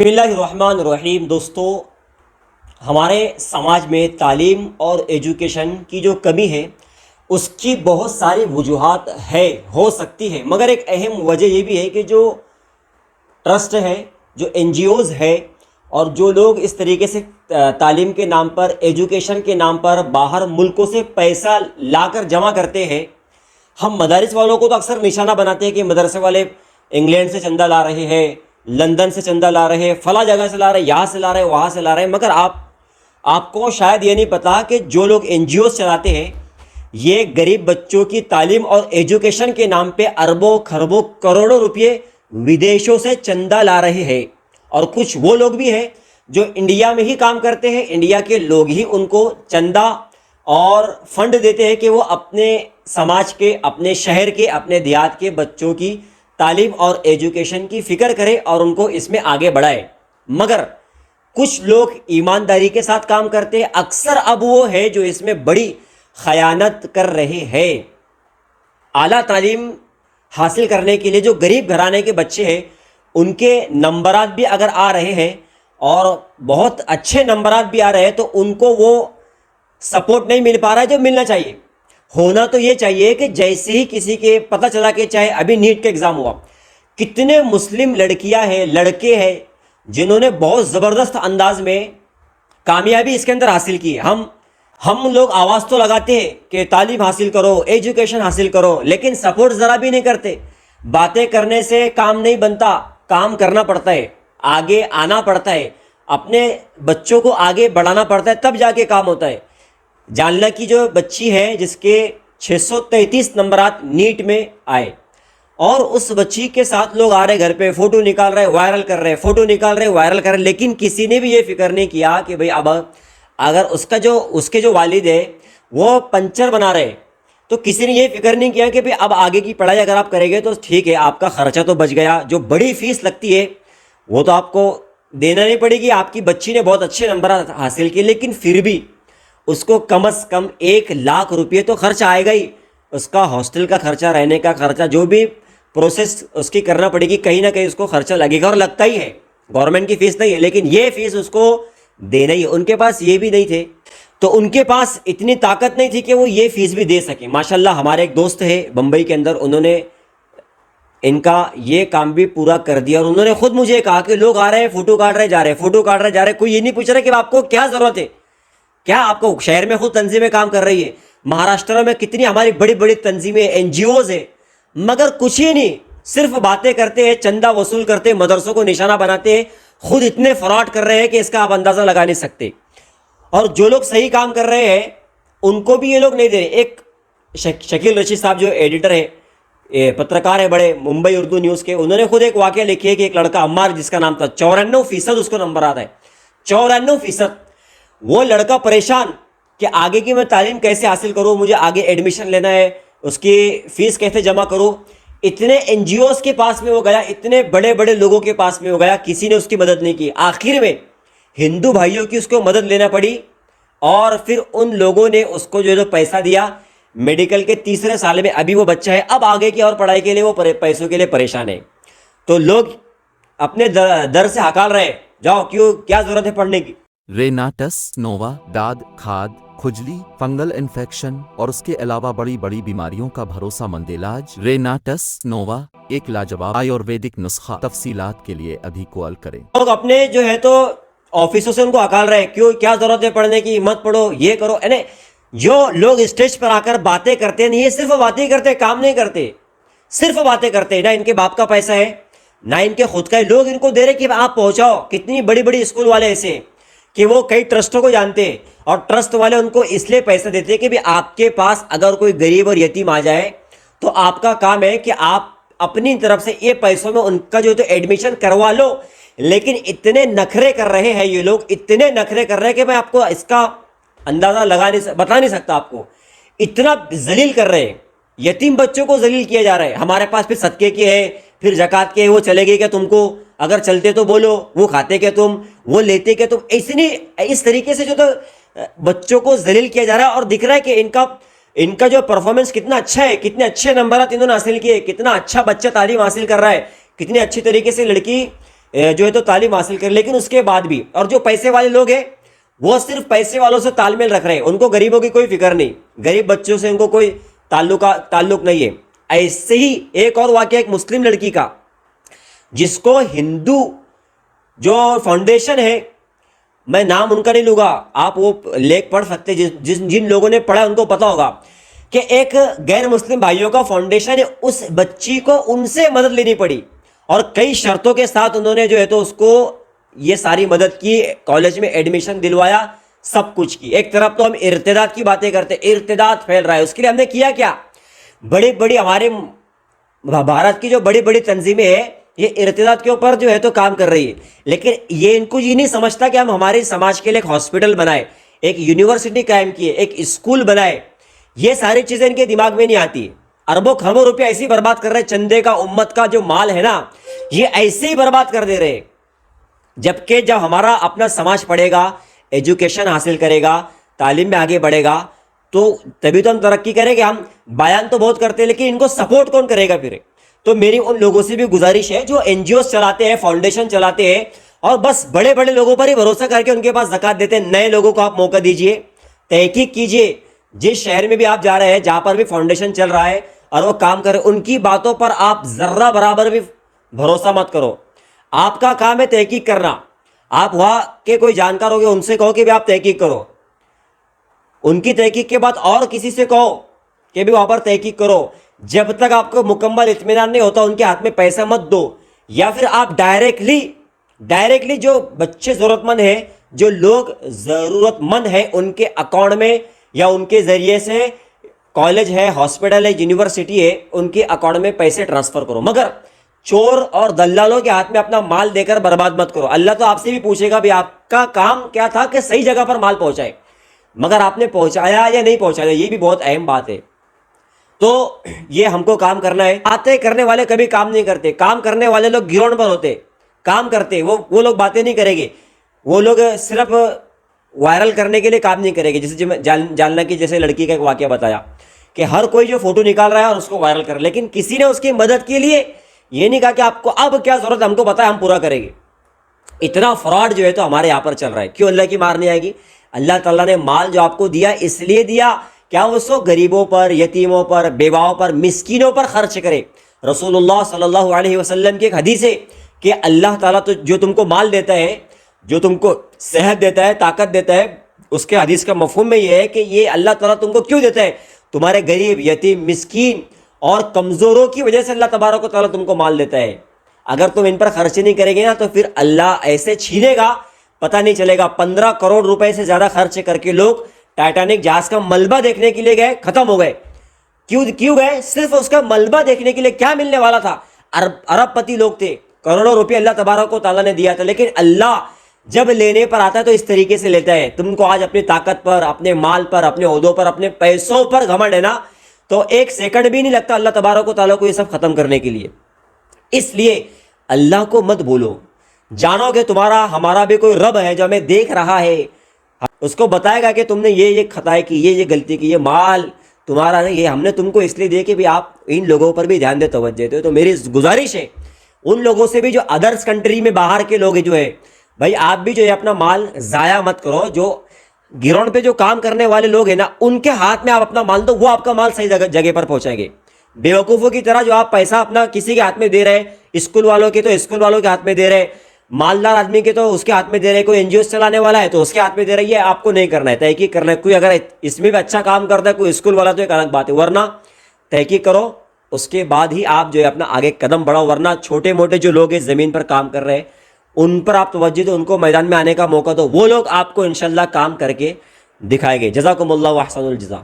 بسم اللہ الرحمن الرحیم۔ دوستو، ہمارے سماج میں تعلیم اور ایجوکیشن کی جو کمی ہے اس کی بہت ساری وجوہات ہو سکتی ہے، مگر ایک اہم وجہ یہ بھی ہے کہ جو ٹرسٹ ہے، جو این جی اوز ہے اور جو لوگ اس طریقے سے تعلیم کے نام پر، ایجوکیشن کے نام پر باہر ملکوں سے پیسہ لا کر جمع کرتے ہیں۔ ہم مدارس والوں کو تو اکثر نشانہ بناتے ہیں کہ مدرسے والے انگلینڈ سے چندہ لا رہے ہیں، لندن سے چندہ لا رہے ہیں، فلاں جگہ سے لا رہے ہیں، یہاں سے لا رہے ہیں، وہاں سے لا رہے ہیں، مگر آپ کو شاید یہ نہیں پتا کہ جو لوگ این جی اوز چلاتے ہیں یہ غریب بچوں کی تعلیم اور ایجوکیشن کے نام پہ اربوں کھربوں کروڑوں روپے ودیشوں سے چندہ لا رہے ہیں۔ اور کچھ وہ لوگ بھی ہیں جو انڈیا میں ہی کام کرتے ہیں، انڈیا کے لوگ ہی ان کو چندہ اور فنڈ دیتے ہیں کہ وہ اپنے سماج کے، اپنے شہر کے، اپنے دیہات کے بچوں کی تعلیم اور ایجوکیشن کی فکر کرے اور ان کو اس میں آگے بڑھائے۔ مگر کچھ لوگ ایمانداری کے ساتھ کام کرتے ہیں، اکثر اب وہ ہے جو اس میں بڑی خیانت کر رہے ہیں۔ اعلیٰ تعلیم حاصل کرنے کے لیے جو غریب گھرانے کے بچے ہیں ان کے نمبرات بھی اگر آ رہے ہیں اور بہت اچھے نمبرات بھی آ رہے ہیں تو ان کو وہ سپورٹ نہیں مل پا رہا ہے جو ملنا چاہیے۔ ہونا تو یہ چاہیے کہ جیسے ہی کسی کے پتہ چلا کہ چاہے ابھی نیٹ کا ایگزام ہوا، کتنے مسلم لڑکیاں ہیں، لڑکے ہیں جنہوں نے بہت زبردست انداز میں کامیابی اس کے اندر حاصل کی ہے۔ ہم لوگ آواز تو لگاتے ہیں کہ تعلیم حاصل کرو، ایجوکیشن حاصل کرو، لیکن سپورٹ ذرا بھی نہیں کرتے۔ باتیں کرنے سے کام نہیں بنتا، کام کرنا پڑتا ہے، آگے آنا پڑتا ہے، اپنے بچوں کو آگے بڑھانا پڑتا ہے، تب جا کے کام ہوتا ہے۔ جاننا کی جو بچی ہے جس کے 633 نمبرات نیٹ میں آئے اور اس بچی کے ساتھ لوگ آ رہے گھر پہ، فوٹو نکال رہے، وائرل کر رہے، فوٹو نکال رہے، وائرل کر رہے، لیکن کسی نے بھی یہ فکر نہیں کیا کہ بھئی اب اگر اس کے جو والد ہے وہ پنچر بنا رہے تو کسی نے یہ فکر نہیں کیا کہ بھئی اب آگے کی پڑھائی اگر آپ کریں گے تو ٹھیک ہے، آپ کا خرچہ تو بچ گیا، جو بڑی فیس لگتی ہے وہ تو آپ کو دینا نہیں پڑے گی۔ آپ کی بچی نے بہت اچھے نمبرات حاصل کیے لیکن پھر بھی اس کو کم از کم 1,00,000 روپے تو خرچہ آئے گا ہی، اس کا ہاسٹل کا خرچہ، رہنے کا خرچہ، جو بھی پروسیس اس کی کرنا پڑے گی، کہیں نہ کہیں اس کو خرچہ لگے گا اور لگتا ہی ہے۔ گورنمنٹ کی فیس نہیں ہے لیکن یہ فیس اس کو دینا ہی ہے۔ ان کے پاس یہ بھی نہیں تھے تو ان کے پاس اتنی طاقت نہیں تھی کہ وہ یہ فیس بھی دے سکیں۔ ماشاءاللہ ہمارے ایک دوست ہے بمبئی کے اندر، انہوں نے ان کا یہ کام بھی پورا کر دیا اور انہوں نے خود مجھے کہا کہ لوگ آ رہے ہیں، فوٹو کاٹ رہے جا رہے ہیں، فوٹو کاٹ رہے جا رہے ہیں، کوئی یہ نہیں پوچھ رہا کہ آپ کو کیا ضرورت ہے، کیا آپ کو شہر میں خود تنظیمیں کام کر رہی ہے، مہاراشٹر میں کتنی ہماری بڑی بڑی تنظیمیں، این جی اوز ہیں، مگر کچھ ہی نہیں، صرف باتیں کرتے ہیں، چندہ وصول کرتے ہیں، مدرسوں کو نشانہ بناتے ہیں، خود اتنے فراڈ کر رہے ہیں کہ اس کا آپ اندازہ لگا نہیں سکتے۔ اور جو لوگ صحیح کام کر رہے ہیں ان کو بھی یہ لوگ نہیں دے رہے۔ ایک شکیل رشید صاحب جو ایڈیٹر ہے، پترکار ہے بڑے، ممبئی اردو نیوز کے، انہوں نے خود ایک واقعہ لکھی ہے کہ ایک لڑکا عمار جس کا نام تھا، 94% اس کو نمبر آتا ہے، 94%۔ وہ لڑکا پریشان کہ آگے کی میں تعلیم کیسے حاصل کروں، مجھے آگے ایڈمیشن لینا ہے، اس کی فیس کیسے جمع کروں۔ اتنے این جی اوز کے پاس میں وہ گیا، اتنے بڑے بڑے لوگوں کے پاس میں وہ گیا، کسی نے اس کی مدد نہیں کی۔ آخر میں ہندو بھائیوں کی اس کو مدد لینا پڑی اور پھر ان لوگوں نے اس کو جو پیسہ دیا۔ میڈیکل کے 3 سال میں ابھی وہ بچہ ہے، اب آگے کی اور پڑھائی کے لیے وہ پیسوں کے لیے پریشان ہے۔ تو لوگ اپنے در سے ہکال رہے، جاؤ، کیا ضرورت ہے پڑھنے کی۔ ریناٹس نووا داد، کھاد، کھجلی، فنگل انفیکشن اور اس کے علاوہ بڑی بڑی بیماریوں کا بھروسہ مند علاج۔ ریناٹس نووا ایک لاجواب آیورویدک نسخہ۔ تفصیلات کے لیے ابھی کال کریں۔ لوگ اپنے جو ہے تو آفسوں سے ان کو ہکال رہے، کیا ضرورت ہے پڑھنے کی، مت پڑھو، یہ کرو۔ یعنی جو لوگ اسٹیج پر آ کر باتیں کرتے ہیں، یہ صرف باتیں کرتے، کام نہیں کرتے، صرف باتیں کرتے۔ نہ ان کے باپ کا پیسہ ہے نہ ان کے خود کا ہے، لوگ ان کو دے رہے کہ آپ پہنچاؤ۔ کتنی بڑی بڑی اسکول والے ایسے ہیں کہ وہ کئی ٹرسٹوں کو جانتے ہیں اور ٹرسٹ والے ان کو اس لیے پیسہ دیتے ہیں کہ آپ کے پاس اگر کوئی غریب اور یتیم آ جائے تو آپ کا کام ہے کہ آپ اپنی طرف سے یہ پیسوں میں ان کا جو تو ایڈمیشن کروا لو۔ لیکن اتنے نخرے کر رہے ہیں یہ لوگ، اتنے نخرے کر رہے ہیں کہ میں آپ کو اس کا اندازہ بتا نہیں سکتا۔ آپ کو اتنا ذلیل کر رہے ہیں، یتیم بچوں کو ذلیل کیا جا رہا ہے۔ ہمارے پاس پھر صدقے کے ہے، پھر زکوٰۃ کے، وہ چلے گئے کہ تم کو اگر چلتے تو بولو، وہ کھاتے کہ تم، وہ لیتے کہ تم، اس طریقے سے جو تو بچوں کو ذلیل کیا جا رہا ہے۔ اور دکھ رہا ہے کہ ان کا جو پرفارمنس کتنا اچھا ہے، کتنے اچھے نمبرات انہوں نے حاصل کیے، کتنا اچھا بچہ تعلیم حاصل کر رہا ہے، کتنے اچھی طریقے سے لڑکی جو ہے تو تعلیم حاصل کریں، لیکن اس کے بعد بھی، اور جو پیسے والے لوگ ہیں وہ صرف پیسے والوں سے تال میل رکھ رہے ہیں، ان کو غریبوں کی کوئی فکر نہیں، غریب بچوں سے ان کو کوئی تعلق نہیں ہے۔ ایسے ہی ایک اور واقعہ ایک مسلم لڑکی کا، جس کو ہندو جو فاؤنڈیشن ہے، میں نام ان کا نہیں لوں گا، آپ وہ لیکھ پڑھ سکتے، جن لوگوں نے پڑھا ان کو پتا ہوگا کہ ایک غیر مسلم بھائیوں کا فاؤنڈیشن ہے، اس بچی کو ان سے مدد لینی پڑی، اور کئی شرطوں کے ساتھ انہوں نے جو ہے تو اس کو یہ ساری مدد کی، کالج میں ایڈمیشن دلوایا، سب کچھ کی۔ ایک طرف تو ہم ارتداد کی باتیں کرتے، ارتداد پھیل رہا ہے، اس کے لیے ہم نے کیا کیا؟ بڑی بڑی ہمارے بھارت کی جو بڑی بڑی تنظیمیں ہیں یہ ارتداد کے اوپر جو ہے تو کام کر رہی ہے، لیکن یہ ان کو یہ نہیں سمجھتا کہ ہم ہمارے سماج کے لیے ایک ہاسپٹل بنائے، ایک یونیورسٹی قائم کیے، ایک اسکول بنائے۔ یہ ساری چیزیں ان کے دماغ میں نہیں آتی۔ اربوں کھربوں روپیہ ایسے ہی برباد کر رہے ہیں، چندے کا، امت کا جو مال ہے نا، یہ ایسے ہی برباد کر دے رہے ہیں۔ جبکہ جب ہمارا اپنا سماج پڑھے گا، ایجوکیشن حاصل کرے گا، تعلیم میں آگے بڑھے گا، تو تبھی تو ہم ترقی کریں گے۔ ہم بیان تو بہت کرتے ہیں، لیکن ان کو سپورٹ کون کرے گا پھر؟ تو میری ان لوگوں سے بھی گزارش ہے جو این جی اوز چلاتے ہیں، فاؤنڈیشن چلاتے ہیں، اور بس بڑے بڑے لوگوں پر ہی بھروسہ کر کے ان کے پاس زکوٰۃ دیتے ہیں۔ نئے لوگوں کو آپ موقع دیجئے، تحقیق کیجئے، جس شہر میں بھی آپ جا رہے ہیں، جہاں پر بھی فاؤنڈیشن چل رہا ہے اور وہ کام کر رہے ہیں، ان کی باتوں پر آپ ذرہ برابر بھی بھروسہ مت کرو۔ آپ کا کام ہے تحقیق کرنا۔ آپ وہاں کے کوئی جانکار ہوگے، ان سے کہو کہ بھی آپ تحقیق کرو، ان کی تحقیق کے بعد اور کسی سے کہو کہ بھی وہاں پر تحقیق کرو۔ جب تک آپ کو مکمل اطمینان نہیں ہوتا ان کے ہاتھ میں پیسہ مت دو، یا پھر آپ ڈائریکٹلی جو بچے ضرورت مند ہیں، جو لوگ ضرورت مند ہیں، ان کے اکاؤنٹ میں یا ان کے ذریعے سے، کالج ہے، ہاسپٹل ہے، یونیورسٹی ہے، ان کے اکاؤنٹ میں پیسے ٹرانسفر کرو، مگر چور اور دلالوں کے ہاتھ میں اپنا مال دے کر برباد مت کرو۔ اللہ تو آپ سے بھی پوچھے گا بھی آپ کا کام کیا تھا کہ صحیح جگہ پر مال پہنچائے، مگر آپ نے پہنچایا یا نہیں پہنچایا، یہ بھی بہت اہم بات ہے۔ تو یہ ہم کو کام کرنا ہے۔ باتیں کرنے والے کبھی کام نہیں کرتے، کام کرنے والے لوگ گراؤنڈ پر ہوتے، کام کرتے، وہ لوگ باتیں نہیں کریں گے، وہ لوگ صرف وائرل کرنے کے لیے کام نہیں کریں گے۔ جیسے جاننا کی جیسے لڑکی کا ایک واقعہ بتایا کہ ہر کوئی جو فوٹو نکال رہا ہے اور اس کو وائرل کر، لیکن کسی نے اس کی مدد کے لیے یہ نہیں کہا کہ آپ کو اب کیا ضرورت ہے، ہم کو بتائیں، ہم پورا کریں گے۔ اتنا فراڈ جو ہے تو ہمارے یہاں پر چل رہا ہے۔ کیوں اللہ کی مار نہیں آئے گی؟ اللہ تعالیٰ نے مال جو آپ کو دیا اس لیے دیا کیا اس کو غریبوں پر، یتیموں پر، بیواؤں پر، مسکینوں پر خرچ کرے۔ رسول اللہ صلی اللہ علیہ وسلم کی ایک حدیث ہے کہ اللہ تعالیٰ تو جو تم کو مال دیتا ہے، جو تم کو صحت دیتا ہے، طاقت دیتا ہے، اس کے حدیث کا مفہوم میں یہ ہے کہ یہ اللہ تعالیٰ تم کو کیوں دیتا ہے؟ تمہارے غریب، یتیم، مسکین اور کمزوروں کی وجہ سے اللہ تبارک و تعالیٰ تم کو مال دیتا ہے۔ اگر تم ان پر خرچ نہیں کرے گے نا تو پھر اللہ ایسے چھینے گا، پتہ نہیں چلے گا۔ 15 کروڑ روپے سے زیادہ خرچ کر کے لوگ ٹائٹینک جہاز کا ملبہ دیکھنے کے لیے گئے، ختم ہو گئے۔ کیوں گئے؟ صرف اس کا ملبہ دیکھنے کے لیے۔ کیا ملنے والا تھا؟ ارب پتی لوگ تھے، کروڑوں روپے اللہ تبارک و تعالیٰ نے دیا تھا، لیکن اللہ جب لینے پر آتا ہے تو اس طریقے سے لیتا ہے۔ تم کو آج اپنی طاقت پر، اپنے مال پر، اپنے عہدوں پر، اپنے پیسوں پر گھمنڈ ہے نا، تو ایک سیکنڈ بھی نہیں لگتا اللہ تبارک و تعالیٰ کو یہ سب ختم کرنے کے لیے۔ اس لیے اللہ کو مت بھولو، جانو کہ تمہارا ہمارا بھی کوئی رب ہے جو ہمیں دیکھ رہا ہے، اس کو بتائے گا کہ تم نے یہ خطائیں کی، یہ غلطی کی، یہ مال تمہارا نہیں، یہ ہم نے تم کو اس لیے دے کہ بھی آپ ان لوگوں پر بھی دھیان دے، توجہ دے۔ تو میری گزارش ہے ان لوگوں سے بھی جو ادرس کنٹری میں باہر کے لوگ جو ہے، بھائی آپ بھی جو ہے اپنا مال ضائع مت کرو۔ جو گراؤنڈ پہ جو کام کرنے والے لوگ ہیں نا، ان کے ہاتھ میں آپ اپنا مال دو، وہ آپ کا مال صحیح جگہ پر پہنچائیں گے۔ بیوقوفوں کی طرح جو آپ پیسہ اپنا کسی کے ہاتھ میں دے رہے، اسکول والوں کے تو اسکول والوں کے ہاتھ میں دے رہے، مالدار آدمی کے تو اس کے ہاتھ میں دے رہے، کوئی این جی اوز چلانے والا ہے تو اس کے ہاتھ میں دے رہے، یہ آپ کو نہیں کرنا ہے۔ تحقیق کرنا ہے، کوئی اگر اس میں بھی اچھا کام کرتا ہے کوئی اسکول والا تو ایک الگ بات ہے، ورنہ تحقیق کرو، اس کے بعد ہی آپ جو ہے اپنا آگے قدم بڑھاؤ۔ ورنہ چھوٹے موٹے جو لوگ ہیں زمین پر کام کر رہے ہیں ان پر آپ توجہ دو، ان کو میدان میں آنے کا موقع دو، وہ لوگ آپ کو انشاءاللہ کام کر کے دکھائیں گے۔ جزاکم اللہ و احسن الجزا۔